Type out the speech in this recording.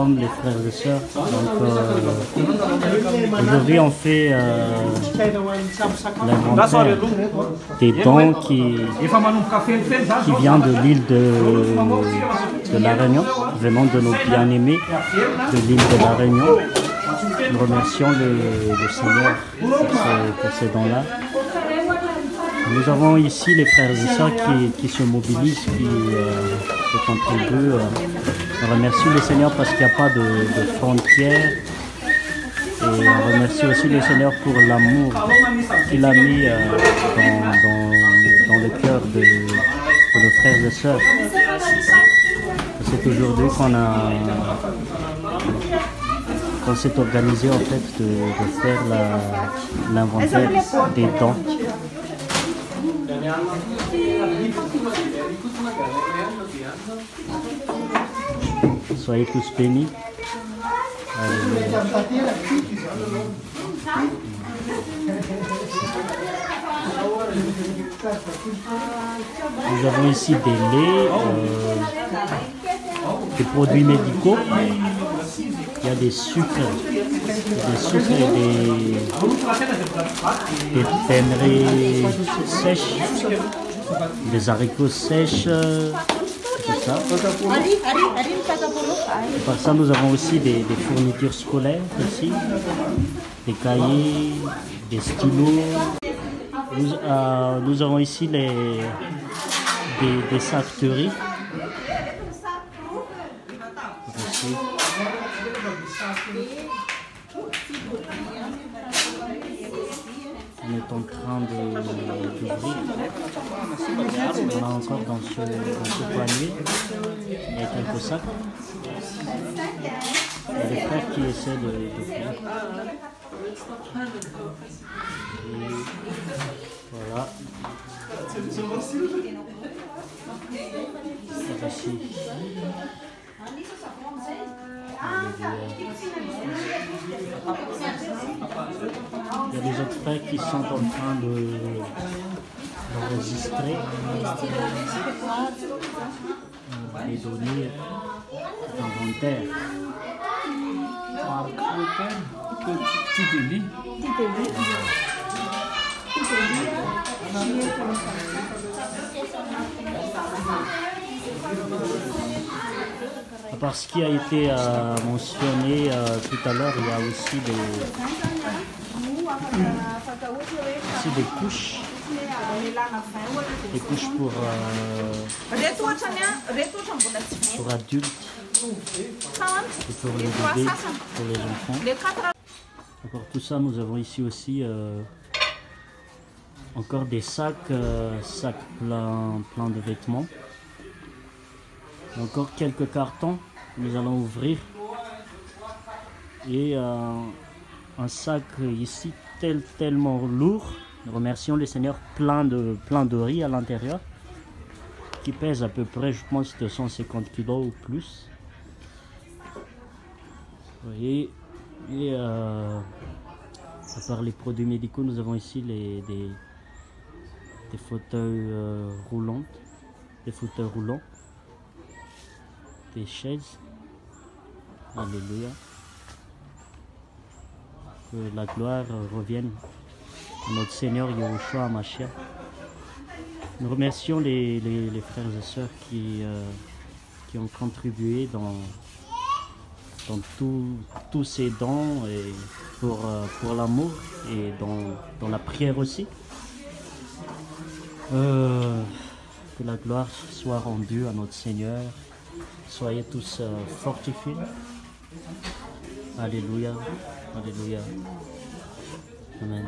Les frères et sœurs, donc aujourd'hui on fait l'inventaire des dons qui vient de l'île de la Réunion, venant de nos bien-aimés de l'île de la Réunion. Nous remercions le Seigneur pour ces dons-là. Nous avons ici les frères et sœurs qui se mobilisent, qui contribuent. On remercie le Seigneur parce qu'il n'y a pas de frontières. Et on remercie aussi le Seigneur pour l'amour qu'il a mis dans le cœur de nos frères et sœurs. C'est aujourd'hui qu'on s'est organisé en fait de faire l'inventaire des dons. Soyez tous bénis. Nous avons ici des laits, des produits médicaux. Il y a des sucres et des pèneries sèches, des haricots sèches. Tout ça. Par ça, nous avons aussi des fournitures scolaires ici, des cahiers, des stylos. Nous avons ici des sarcteries. Ici. On est en train d'ouvrir. On a encore dans ce panier, il y a quelques sacs. Il y a des frères qui essaient de faire. Et voilà. Ici. Il y a des autres frères qui sont en train d'enregistrer les données d'inventaire. À part ce qui a été mentionné tout à l'heure, il y a aussi des couches. Des couches pour adultes et pour les bébés, pour les enfants. Pour tout ça, nous avons ici aussi encore des sacs pleins de vêtements. Encore quelques cartons, nous allons ouvrir. Et un sac ici tellement lourd. Nous remercions le Seigneur, plein de riz à l'intérieur, qui pèse à peu près, je pense, 250 kg ou plus. Vous voyez, et à part les produits médicaux, nous avons ici des fauteuils roulants, des chaises. Alléluia. Que la gloire revienne à notre Seigneur Yahushua Hamashiach. Nous remercions les frères et sœurs qui ont contribué dans tous ces dons et pour l'amour et dans la prière aussi. Que la gloire soit rendue à notre Seigneur. Soyez tous fortifiés. Alléluia. Alléluia. Amen.